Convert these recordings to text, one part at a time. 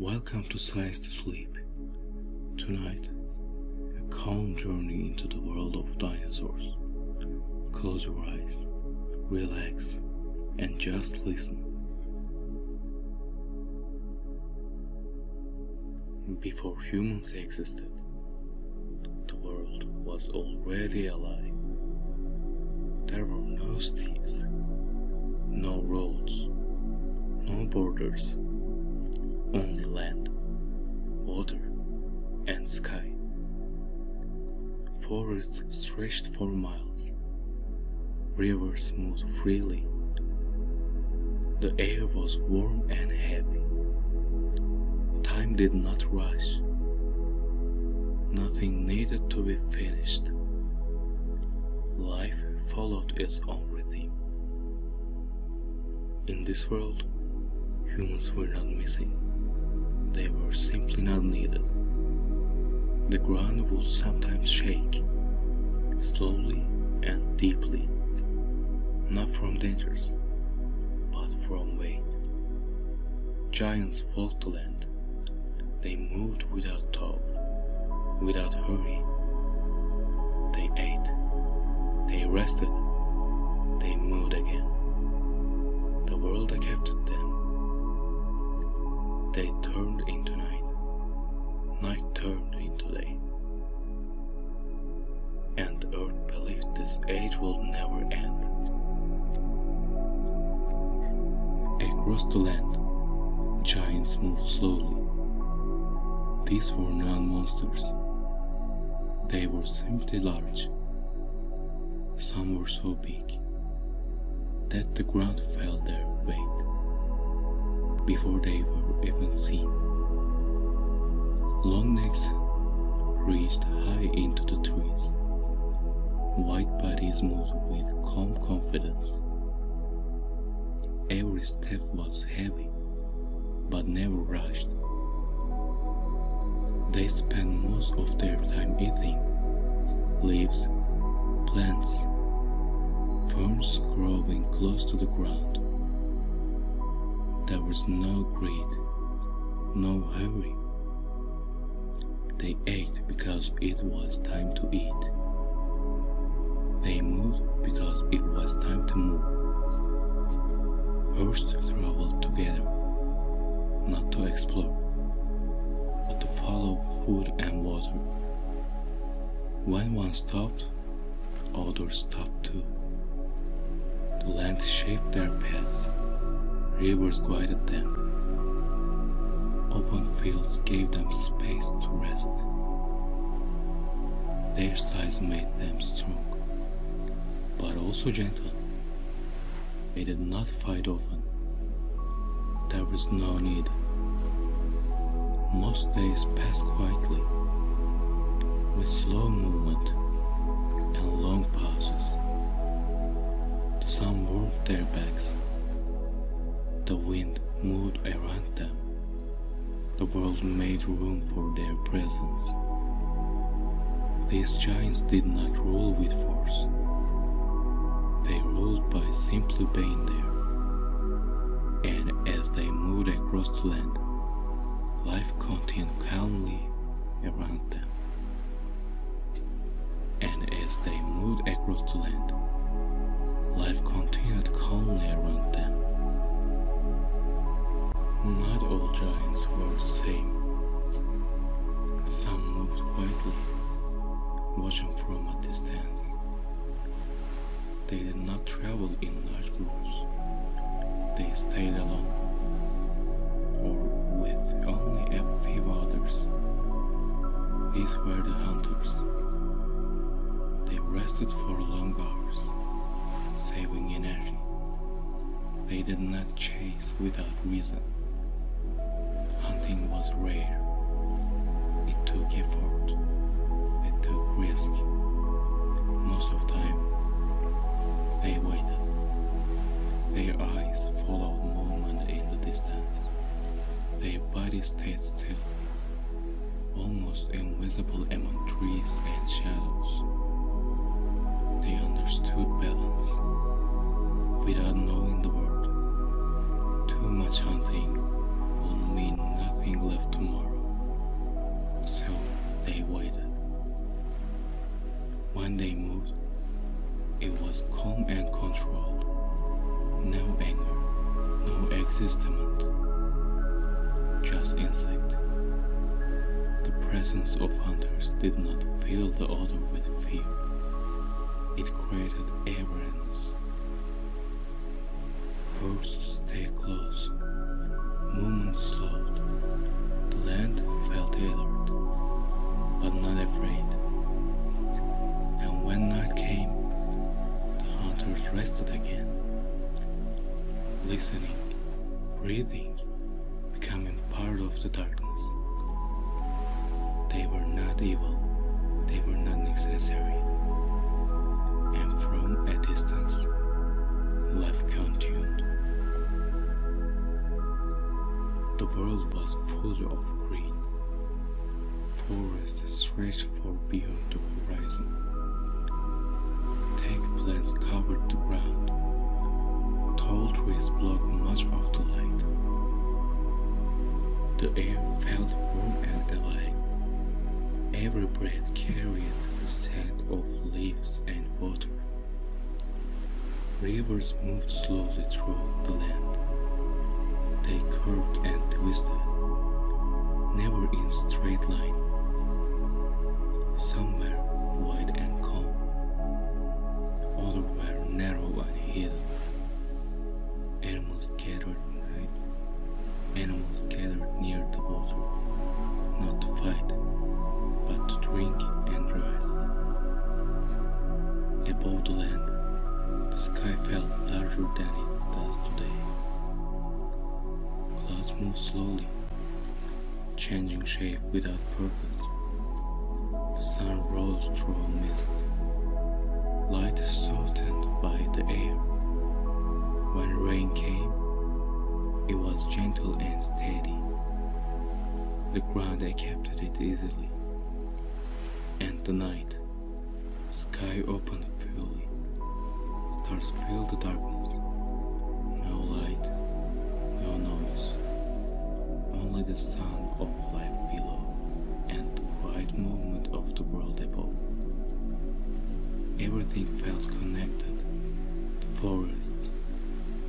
Welcome to Science to Sleep. Tonight, a calm journey into the world of dinosaurs. Close your eyes, relax, and just listen. Before humans existed, the world was already alive. There were no cities, no roads, no borders, only land, water, and sky. Forests stretched for miles. Rivers moved freely. The air was warm and heavy. Time did not rush. Nothing needed to be finished. Life followed its own rhythm. In this world, humans were not missing. They were simply not needed. The ground would sometimes shake, slowly and deeply, not from dangers, but from weight. Giants walked the land. They moved without thought, without hurry. They ate, they rested, they moved again. The world accepted them. Day turned into night, night turned into day, and the earth believed this age would never end. Across the land, giants moved slowly. These were not monsters. They were simply large. Some were so big that the ground felt their weight before they were even seen. Long necks reached high into the trees. White bodies moved with calm confidence. Every step was heavy, but never rushed. They spent most of their time eating leaves, plants, ferns growing close to the ground. There was no greed, no hurry. They ate because it was time to eat. They moved because it was time to move. Herds traveled together, not to explore, but to follow food and water. When one stopped, others stopped too. The land shaped their paths. Rivers guided them. Open fields gave them space to rest. Their size made them strong, but also gentle. They did not fight often. There was no need. Most days passed quietly, with slow movement and long pauses. The sun warmed their backs. The wind moved around them. The world made room for their presence. These giants did not rule with force. They ruled by simply being there. And as they moved across the land, life continued calmly around them. And as they moved across the land, life continued calmly around them. Not all giants were the same. Some moved quietly, watching from a distance. They did not travel in large groups. They stayed alone, or with only a few others. These were the hunters. They rested for long hours, saving energy. They did not chase without reason. Hunting was rare. It took effort. It took risk. Most of the time, they waited. Their eyes followed movement in the distance. Their bodies stayed still, almost invisible among trees and shadows. They understood balance without knowing the word. Too much hunting will mean nothing nothing left tomorrow. So they waited. When they moved, it was calm and controlled. No anger, no excitement, just instinct. The presence of hunters did not fill the odor with fear. It created awareness. Herds stay close. Movement slowed. The land felt alert, but not afraid. And when night came, the hunters rested again, listening, breathing, becoming part of the darkness. They were not evil, they were not necessary. And from a distance, life continued. The world was full of green. Forests stretched far beyond the horizon. Thick plants covered the ground. Tall trees blocked much of the light. The air felt warm and alive. Every breath carried the scent of leaves and water. Rivers moved slowly through the land. They curved and twisted, never in straight line. Some were wide and calm, others were narrow and hidden. Animals gathered near the water, not to fight, but to drink and rest. Above the land, the sky felt larger than it does today. Clouds moved slowly, changing shape without purpose. The sun rose through a mist, light softened by the air. When rain came, it was gentle and steady. The ground accepted it easily. And the night, the sky opened fully. Stars filled the darkness. No light, no noise. Only the sound of life below and the quiet movement of the world above. Everything felt connected. The forests,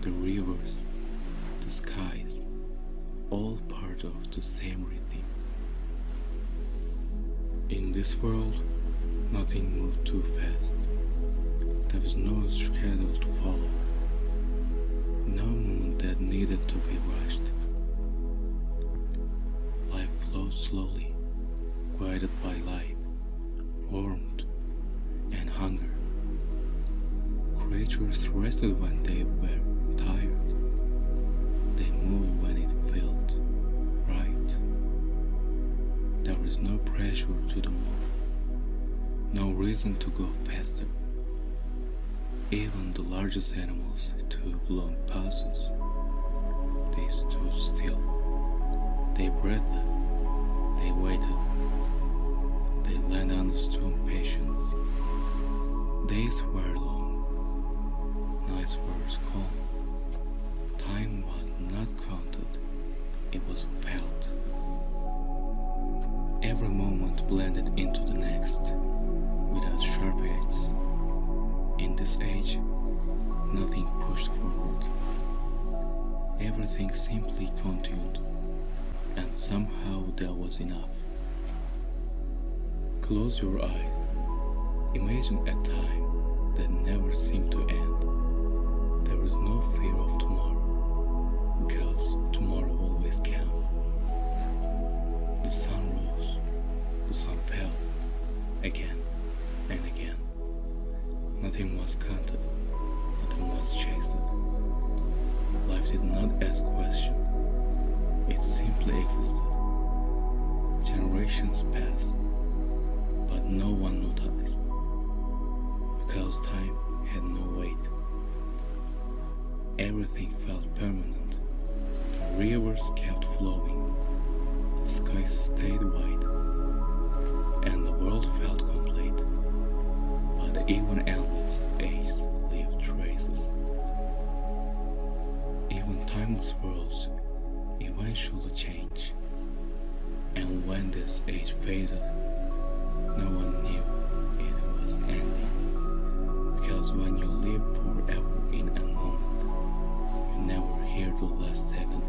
the rivers, the skies, all part of the same rhythm. In this world, nothing moved too fast. There was no schedule to follow, no moment that needed to be rushed. Life flowed slowly, guided by light, warmth, and hunger. Creatures rested when they were tired. They moved when it felt right. There was no pressure to do more, no reason to go faster. Even the largest animals took long pauses. They stood still. They breathed. They waited. They land understood patience. Days were long. Nights were calm. Time was not counted. It was felt. Every moment blended into the next, without sharp edges. In this age, nothing pushed forward. Everything simply continued, and somehow there was enough. Close your eyes. Imagine a time that never seemed to end. There was no fear of tomorrow, because tomorrow always came. The sun rose, the sun fell, again and again. Nothing was counted, nothing was chased. Life did not ask questions, it simply existed. Generations passed, but no one noticed, because time had no weight. Everything felt permanent. The rivers kept flowing, the skies stayed wide, and the world felt complete. But even endless age left traces. Even timeless worlds eventually change. And when this age faded, no one knew it was ending. Because when you live forever in a moment, you never hear the last 7